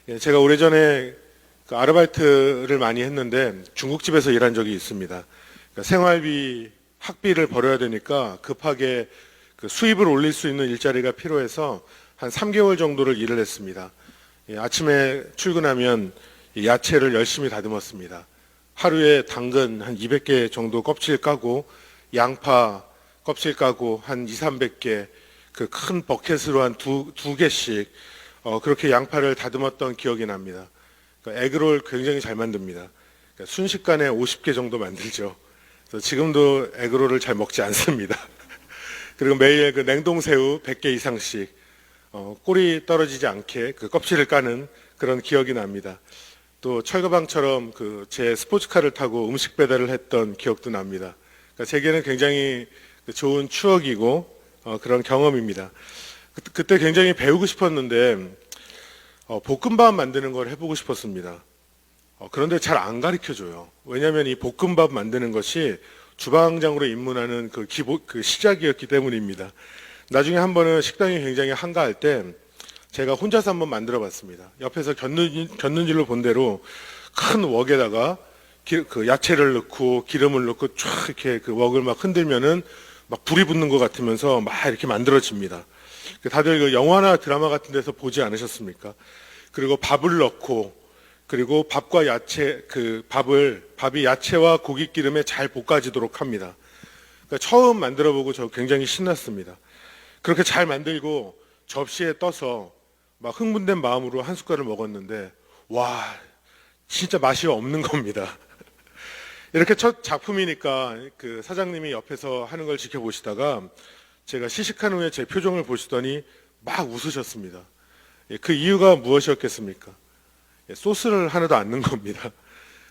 예, 제가 오래전에 그 아르바이트를 많이 했는데 중국집에서 일한 적이 있습니다. 그러니까 생활비, 학비를 벌어야 되니까 급하게 그 수입을 올릴 수 있는 일자리가 필요해서 한 3개월 정도를 일을 했습니다. 예, 아침에 출근하면 이 야채를 열심히 다듬었습니다. 하루에 당근 한 200개 정도 껍질 까고 양파 껍질 까고 한 2, 300개 그 큰 버켓으로 한 두 개씩 그렇게 양파를 다듬었던 기억이 납니다. 그러니까 에그롤 굉장히 잘 만듭니다. 그러니까 순식간에 50개 정도 만들죠. 그래서 지금도 에그롤을 잘 먹지 않습니다. 그리고 매일 그 냉동새우 100개 이상씩 꼬리 떨어지지 않게 그 껍질을 까는 그런 기억이 납니다. 또 철거방처럼 그 제 스포츠카를 타고 음식 배달을 했던 기억도 납니다. 그러니까 제게는 굉장히 좋은 추억이고 그런 경험입니다. 그때 굉장히 배우고 싶었는데 볶음밥 만드는 걸 해보고 싶었습니다. 그런데 잘 안 가르쳐줘요. 왜냐하면 이 볶음밥 만드는 것이 주방장으로 입문하는 그 시작이었기 때문입니다. 나중에 한 번은 식당이 굉장히 한가할 때 제가 혼자서 한번 만들어 봤습니다. 옆에서 곁눈질로 본 대로 큰 웍에다가 그 야채를 넣고 기름을 넣고 쫙 이렇게 그 웍을 막 흔들면은 막 불이 붙는 것 같으면서 막 이렇게 만들어집니다. 다들 그 영화나 드라마 같은 데서 보지 않으셨습니까? 그리고 밥을 넣고 그리고 밥과 야채 밥이 야채와 고기 기름에 잘 볶아지도록 합니다. 그러니까 처음 만들어보고 저 굉장히 신났습니다. 그렇게 잘 만들고 접시에 떠서 막 흥분된 마음으로 한 숟갈을 먹었는데 와 진짜 맛이 없는 겁니다. 이렇게 첫 작품이니까 그 사장님이 옆에서 하는 걸 지켜보시다가 제가 시식한 후에 제 표정을 보시더니 막 웃으셨습니다. 그 이유가 무엇이었겠습니까? 소스를 하나도 안 넣은 겁니다.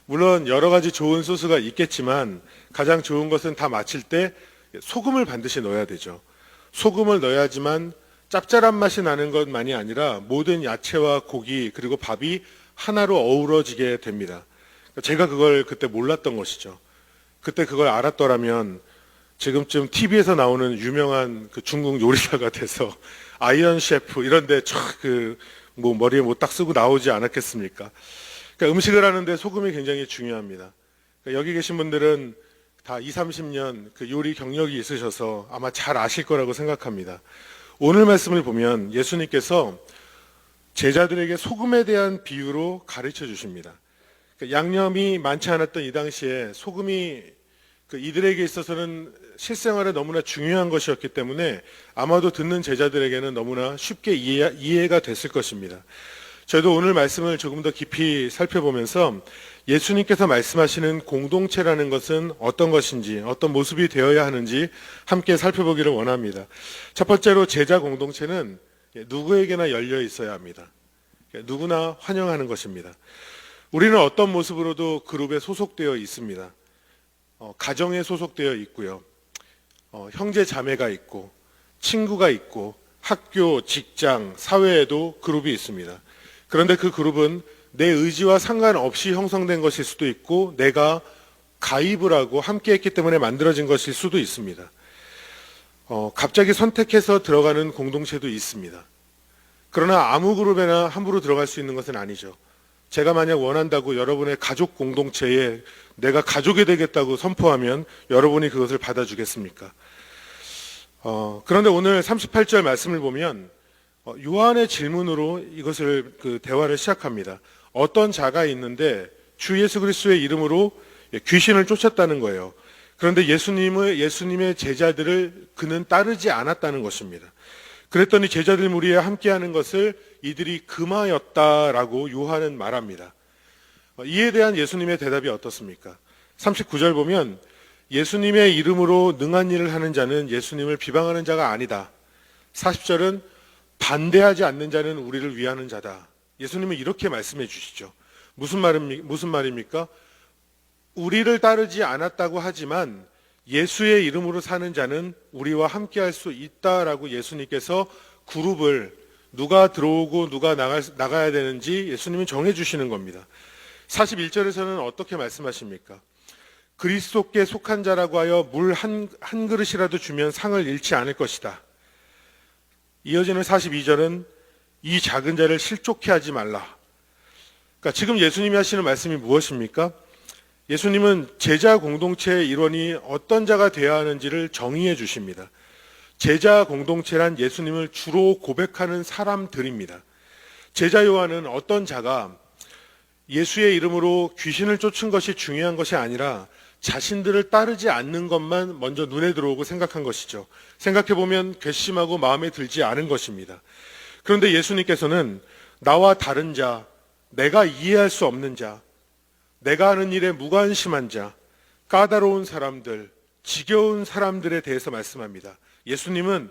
물론 여러 가지 좋은 소스가 있겠지만 가장 좋은 것은 다 마칠 때 소금을 반드시 넣어야 되죠. 소금을 넣어야지만 짭짤한 맛이 나는 것만이 아니라 모든 야채와 고기 그리고 밥이 하나로 어우러지게 됩니다. 제가 그걸 그때 몰랐던 것이죠. 그때 그걸 알았더라면 지금쯤 TV에서 나오는 유명한 그 중국 요리사가 돼서 아이언 셰프 이런데 뭐 머리에 뭐 딱 쓰고 나오지 않았겠습니까? 그러니까 음식을 하는데 소금이 굉장히 중요합니다. 그러니까 여기 계신 분들은 다 20, 30년 그 요리 경력이 있으셔서 아마 잘 아실 거라고 생각합니다. 오늘 말씀을 보면 예수님께서 제자들에게 소금에 대한 비유로 가르쳐 주십니다. 그러니까 양념이 많지 않았던 이 당시에 소금이 이들에게 있어서는 실생활에 너무나 중요한 것이었기 때문에 아마도 듣는 제자들에게는 너무나 쉽게 이해가 됐을 것입니다. 저희도 오늘 말씀을 조금 더 깊이 살펴보면서 예수님께서 말씀하시는 공동체라는 것은 어떤 것인지 어떤 모습이 되어야 하는지 함께 살펴보기를 원합니다. 첫 번째로 제자 공동체는 누구에게나 열려 있어야 합니다. 누구나 환영하는 것입니다. 우리는 어떤 모습으로도 그룹에 소속되어 있습니다. 가정에 소속되어 있고요. 형제 자매가 있고 친구가 있고 학교, 직장, 사회에도 그룹이 있습니다. 그런데 그 그룹은 내 의지와 상관없이 형성된 것일 수도 있고 내가 가입을 하고 함께 했기 때문에 만들어진 것일 수도 있습니다. 갑자기 선택해서 들어가는 공동체도 있습니다. 그러나 아무 그룹에나 함부로 들어갈 수 있는 것은 아니죠. 제가 만약 원한다고 여러분의 가족 공동체에 내가 가족이 되겠다고 선포하면 여러분이 그것을 받아주겠습니까? 그런데 오늘 38절 말씀을 보면 요한의 질문으로 이것을 대화를 시작합니다. 어떤 자가 있는데 주 예수 그리스도의 이름으로 귀신을 쫓았다는 거예요. 그런데 예수님의 제자들을 그는 따르지 않았다는 것입니다. 그랬더니 제자들 무리에 함께하는 것을 이들이 금하였다라고 요한은 말합니다. 이에 대한 예수님의 대답이 어떻습니까? 39절 보면 예수님의 이름으로 능한 일을 하는 자는 예수님을 비방하는 자가 아니다. 40절은 반대하지 않는 자는 우리를 위하는 자다. 예수님은 이렇게 말씀해 주시죠. 무슨 말입니까? 우리를 따르지 않았다고 하지만 예수의 이름으로 사는 자는 우리와 함께할 수 있다라고 예수님께서 그룹을 누가 들어오고 누가 나가야 되는지 예수님이 정해주시는 겁니다. 41절에서는 어떻게 말씀하십니까? 그리스도께 속한 자라고 하여 물 한 그릇이라도 주면 상을 잃지 않을 것이다. 이어지는 42절은 이 작은 자를 실족해 하지 말라. 그러니까 지금 예수님이 하시는 말씀이 무엇입니까? 예수님은 제자 공동체의 일원이 어떤 자가 되어야 하는지를 정의해 주십니다. 제자 공동체란 예수님을 주로 고백하는 사람들입니다. 제자 요한은 어떤 자가 예수의 이름으로 귀신을 쫓은 것이 중요한 것이 아니라 자신들을 따르지 않는 것만 먼저 눈에 들어오고 생각한 것이죠. 생각해보면 괘씸하고 마음에 들지 않은 것입니다. 그런데 예수님께서는 나와 다른 자, 내가 이해할 수 없는 자, 내가 하는 일에 무관심한 자, 까다로운 사람들, 지겨운 사람들에 대해서 말씀합니다. 예수님은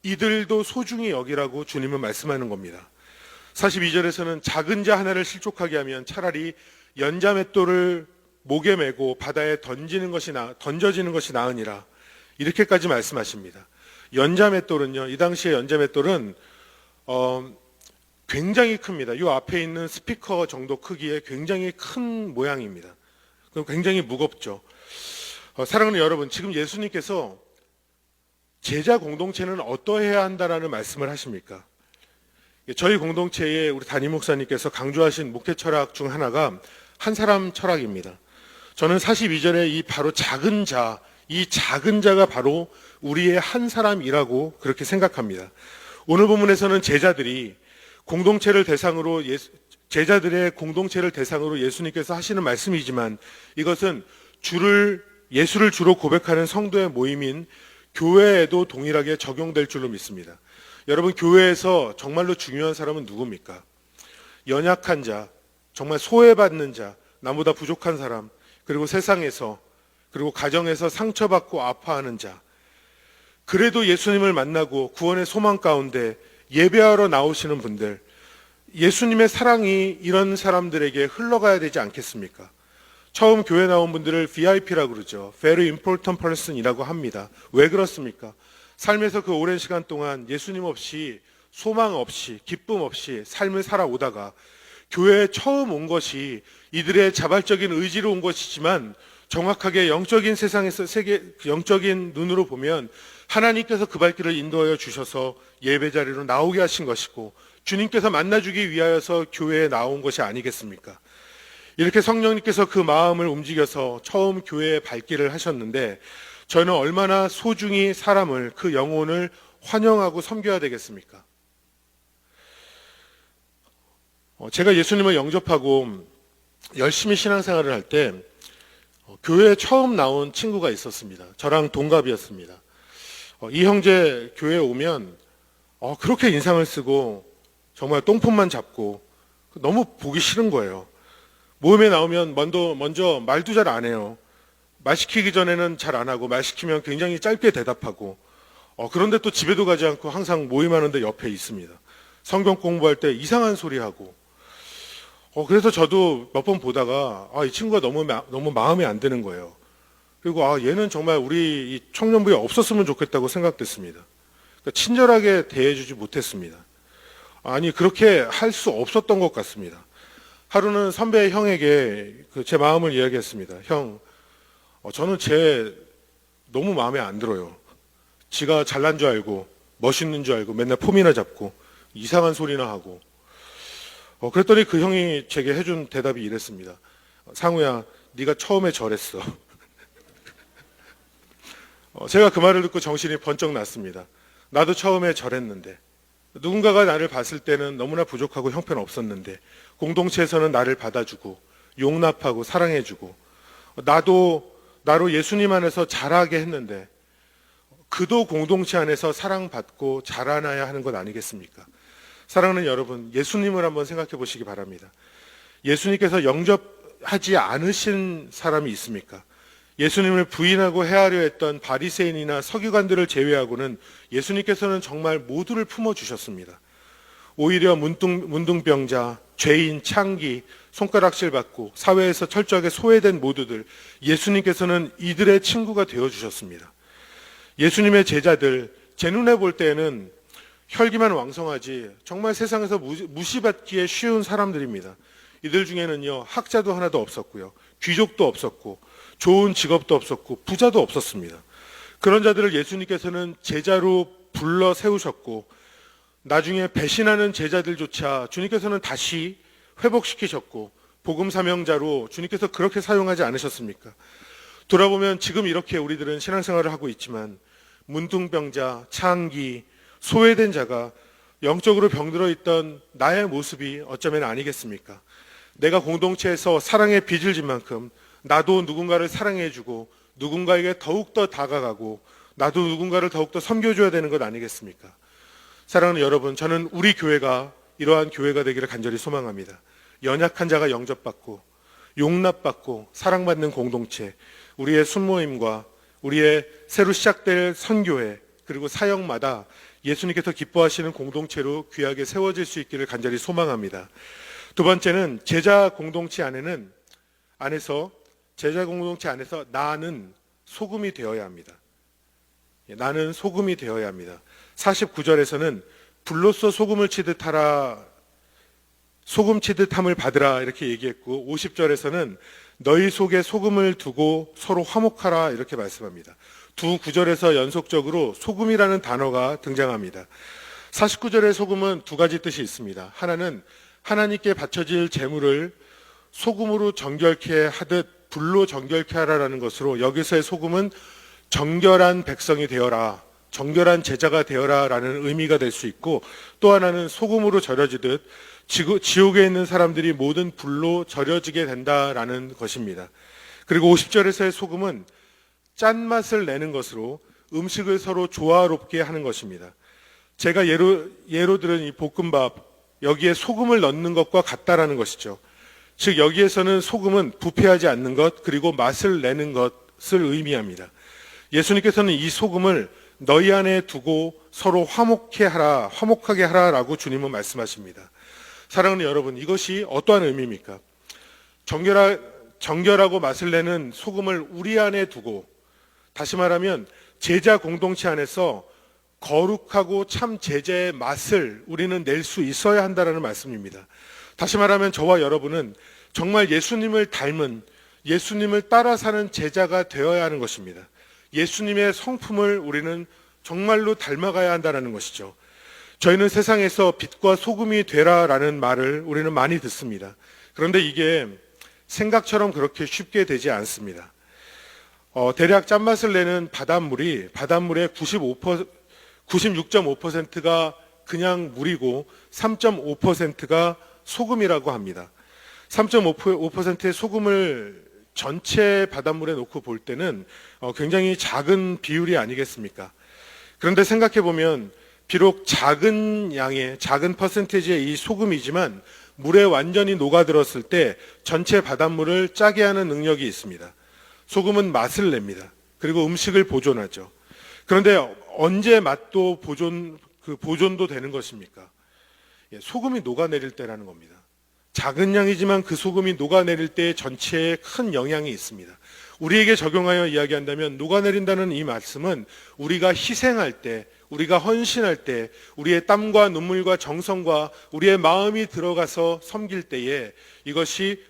이들도 소중히 여기라고 주님은 말씀하는 겁니다. 42절에서는 작은 자 하나를 실족하게 하면 차라리 연자맷돌을 목에 메고 바다에 던져지는 것이 나으니라. 이렇게까지 말씀하십니다. 연자맷돌은요, 이 당시에 연자맷돌은 굉장히 큽니다. 이 앞에 있는 스피커 정도 크기의 굉장히 큰 모양입니다. 그럼 굉장히 무겁죠. 사랑하는 여러분, 지금 예수님께서 제자 공동체는 어떠해야 한다라는 말씀을 하십니까? 저희 공동체에 우리 담임 목사님께서 강조하신 목회 철학 중 하나가 한 사람 철학입니다. 저는 42절에 이 바로 작은 자, 이 작은 자가 바로 우리의 한 사람이라고 그렇게 생각합니다. 오늘 본문에서는 제자들의 공동체를 대상으로 예수님께서 하시는 말씀이지만 이것은 예수를 주로 고백하는 성도의 모임인 교회에도 동일하게 적용될 줄로 믿습니다. 여러분, 교회에서 정말로 중요한 사람은 누굽니까? 연약한 자, 정말 소외받는 자, 나보다 부족한 사람, 그리고 세상에서, 그리고 가정에서 상처받고 아파하는 자. 그래도 예수님을 만나고 구원의 소망 가운데 예배하러 나오시는 분들, 예수님의 사랑이 이런 사람들에게 흘러가야 되지 않겠습니까? 처음 교회 나온 분들을 VIP라고 그러죠. Very Important Person이라고 합니다. 왜 그렇습니까? 삶에서 그 오랜 시간 동안 예수님 없이, 소망 없이, 기쁨 없이 삶을 살아오다가 교회에 처음 온 것이 이들의 자발적인 의지로 온 것이지만 정확하게 영적인 세상에서 영적인 눈으로 보면 하나님께서 그 발길을 인도하여 주셔서 예배 자리로 나오게 하신 것이고 주님께서 만나주기 위하여서 교회에 나온 것이 아니겠습니까? 이렇게 성령님께서 그 마음을 움직여서 처음 교회에 발길을 하셨는데 저희는 얼마나 소중히 사람을, 그 영혼을 환영하고 섬겨야 되겠습니까? 제가 예수님을 영접하고 열심히 신앙생활을 할 때 교회에 처음 나온 친구가 있었습니다. 저랑 동갑이었습니다. 이 형제 교회에 오면 그렇게 인상을 쓰고 정말 똥폰만 잡고 너무 보기 싫은 거예요. 모임에 나오면 먼저 말도 잘 안 해요. 말 시키기 전에는 잘 안 하고 말 시키면 굉장히 짧게 대답하고 그런데 또 집에도 가지 않고 항상 모임하는데 옆에 있습니다. 성경 공부할 때 이상한 소리 하고 그래서 저도 몇 번 보다가 이 친구가 너무 마음에 안 드는 거예요. 그리고 얘는 정말 우리 이 청년부에 없었으면 좋겠다고 생각됐습니다. 그러니까 친절하게 대해주지 못했습니다. 아니 그렇게 할 수 없었던 것 같습니다. 하루는 선배 형에게 제 마음을 이야기했습니다. 형, 저는 너무 마음에 안 들어요. 지가 잘난 줄 알고 멋있는 줄 알고 맨날 폼이나 잡고 이상한 소리나 하고 그랬더니 그 형이 제게 해준 대답이 이랬습니다. 상우야, 네가 처음에 저랬어. 제가 그 말을 듣고 정신이 번쩍 났습니다. 나도 처음에 저랬는데 누군가가 나를 봤을 때는 너무나 부족하고 형편없었는데 공동체에서는 나를 받아주고 용납하고 사랑해주고 나로 예수님 안에서 자라게 했는데 그도 공동체 안에서 사랑받고 자라나야 하는 것 아니겠습니까? 사랑하는 여러분, 예수님을 한번 생각해 보시기 바랍니다. 예수님께서 영접하지 않으신 사람이 있습니까? 예수님을 부인하고 해하려 했던 바리새인이나 서기관들을 제외하고는 예수님께서는 정말 모두를 품어주셨습니다. 오히려 문둥병자, 죄인, 창기, 손가락질 받고 사회에서 철저하게 소외된 모두들, 예수님께서는 이들의 친구가 되어주셨습니다. 예수님의 제자들, 제 눈에 볼 때는 혈기만 왕성하지 정말 세상에서 무시받기에 쉬운 사람들입니다. 이들 중에는요, 학자도 하나도 없었고요, 귀족도 없었고 좋은 직업도 없었고 부자도 없었습니다. 그런 자들을 예수님께서는 제자로 불러 세우셨고 나중에 배신하는 제자들조차 주님께서는 다시 회복시키셨고 복음 사명자로 주님께서 그렇게 사용하지 않으셨습니까? 돌아보면 지금 이렇게 우리들은 신앙생활을 하고 있지만 문둥병자, 창기, 소외된 자가 영적으로 병들어 있던 나의 모습이 어쩌면 아니겠습니까? 내가 공동체에서 사랑의 빚을 진 만큼 나도 누군가를 사랑해주고 누군가에게 더욱더 다가가고 나도 누군가를 더욱더 섬겨줘야 되는 것 아니겠습니까? 사랑하는 여러분, 저는 우리 교회가 이러한 교회가 되기를 간절히 소망합니다. 연약한 자가 영접받고 용납받고 사랑받는 공동체, 우리의 순모임과 우리의 새로 시작될 선교회 그리고 사역마다 예수님께서 기뻐하시는 공동체로 귀하게 세워질 수 있기를 간절히 소망합니다. 두 번째는 제자 공동체 안에서 나는 소금이 되어야 합니다. 나는 소금이 되어야 합니다. 49절에서는 불로써 소금을 치듯 하라, 소금 치듯 함을 받으라 이렇게 얘기했고 50절에서는 너희 속에 소금을 두고 서로 화목하라 이렇게 말씀합니다. 두 구절에서 연속적으로 소금이라는 단어가 등장합니다. 49절의 소금은 두 가지 뜻이 있습니다. 하나는 하나님께 바쳐질 제물을 소금으로 정결케 하듯 불로 정결케 하라라는 것으로 여기서의 소금은 정결한 백성이 되어라, 정결한 제자가 되어라 라는 의미가 될 수 있고, 또 하나는 소금으로 절여지듯 지옥에 있는 사람들이 모든 불로 절여지게 된다라는 것입니다. 그리고 50절에서의 소금은 짠맛을 내는 것으로 음식을 서로 조화롭게 하는 것입니다. 제가 예로 들은 이 볶음밥, 여기에 소금을 넣는 것과 같다라는 것이죠. 즉 여기에서는 소금은 부패하지 않는 것, 그리고 맛을 내는 것을 의미합니다. 예수님께서는 이 소금을 너희 안에 두고 서로 화목하게 하라라고 주님은 말씀하십니다. 사랑하는 여러분, 이것이 어떠한 의미입니까? 정결하고 맛을 내는 소금을 우리 안에 두고, 다시 말하면 제자 공동체 안에서 거룩하고 참 제자의 맛을 우리는 낼 수 있어야 한다는 말씀입니다. 다시 말하면 저와 여러분은 정말 예수님을 닮은, 예수님을 따라 사는 제자가 되어야 하는 것입니다. 예수님의 성품을 우리는 정말로 닮아가야 한다는 것이죠. 저희는 세상에서 빛과 소금이 되라라는 말을 우리는 많이 듣습니다. 그런데 이게 생각처럼 그렇게 쉽게 되지 않습니다. 대략 짠맛을 내는 바닷물의 96.5%가 그냥 물이고 3.5%가 소금이라고 합니다. 3.5%의 소금을 전체 바닷물에 놓고 볼 때는 굉장히 작은 비율이 아니겠습니까? 그런데 생각해 보면 비록 작은 양의, 작은 퍼센테이지의 이 소금이지만 물에 완전히 녹아들었을 때 전체 바닷물을 짜게 하는 능력이 있습니다. 소금은 맛을 냅니다. 그리고 음식을 보존하죠. 그런데 언제 맛도 보존도 되는 것입니까? 소금이 녹아내릴 때라는 겁니다. 작은 양이지만 그 소금이 녹아내릴 때 전체에 큰 영향이 있습니다. 우리에게 적용하여 이야기한다면 녹아내린다는 이 말씀은 우리가 희생할 때, 우리가 헌신할 때, 우리의 땀과 눈물과 정성과 우리의 마음이 들어가서 섬길 때에 이것이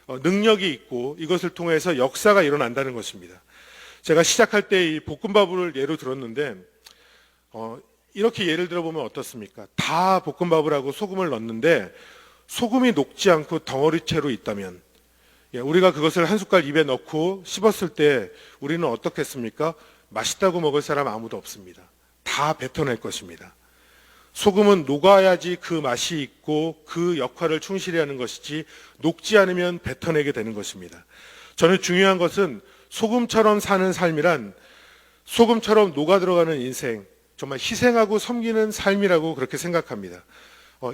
능력이 있고 이것을 통해서 역사가 일어난다는 것입니다. 제가 시작할 때 이 볶음밥을 예로 들었는데 이렇게 예를 들어보면 어떻습니까? 다 볶음밥을 하고 소금을 넣는데 소금이 녹지 않고 덩어리채로 있다면 우리가 그것을 한 숟갈 입에 넣고 씹었을 때 우리는 어떻겠습니까? 맛있다고 먹을 사람 아무도 없습니다. 다 뱉어낼 것입니다. 소금은 녹아야지 그 맛이 있고 그 역할을 충실히 하는 것이지 녹지 않으면 뱉어내게 되는 것입니다. 저는 중요한 것은 소금처럼 사는 삶이란 소금처럼 녹아들어가는 인생, 정말 희생하고 섬기는 삶이라고 그렇게 생각합니다.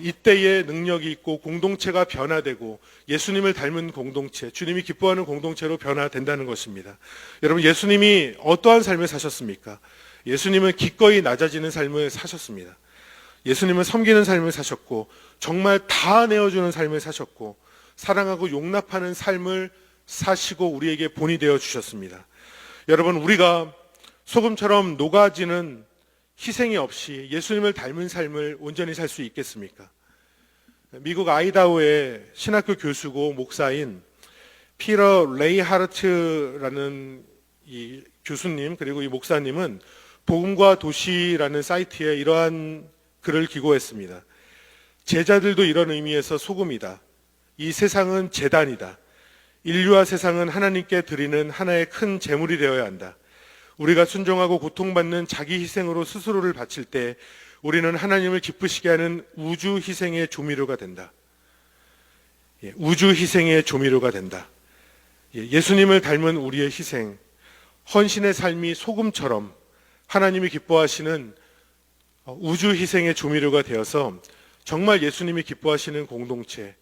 이때에 능력이 있고 공동체가 변화되고 예수님을 닮은 공동체, 주님이 기뻐하는 공동체로 변화된다는 것입니다. 여러분, 예수님이 어떠한 삶을 사셨습니까? 예수님은 기꺼이 낮아지는 삶을 사셨습니다. 예수님은 섬기는 삶을 사셨고 정말 다 내어주는 삶을 사셨고 사랑하고 용납하는 삶을 사시고 우리에게 본이 되어 주셨습니다. 여러분, 우리가 소금처럼 녹아지는 희생이 없이 예수님을 닮은 삶을 온전히 살 수 있겠습니까? 미국 아이다호의 신학교 교수고 목사인 피터 레이하르트라는 이 교수님 그리고 이 목사님은 복음과 도시라는 사이트에 이러한 글을 기고했습니다. 제자들도 이런 의미에서 소금이다. 이 세상은 재단이다. 인류와 세상은 하나님께 드리는 하나의 큰 제물이 되어야 한다. 우리가 순종하고 고통받는 자기 희생으로 스스로를 바칠 때 우리는 하나님을 기쁘시게 하는 우주 희생의 조미료가 된다. 우주 희생의 조미료가 된다. 예수님을 닮은 우리의 희생, 헌신의 삶이 소금처럼 하나님이 기뻐하시는 우주 희생의 조미료가 되어서 정말 예수님이 기뻐하시는 공동체,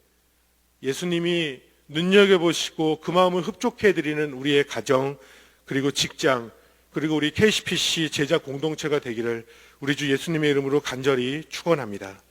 예수님이 눈여겨보시고 그 마음을 흡족해 드리는 우리의 가정, 그리고 직장, 그리고 우리 KCPC 제자 공동체가 되기를 우리 주 예수님의 이름으로 간절히 축원합니다.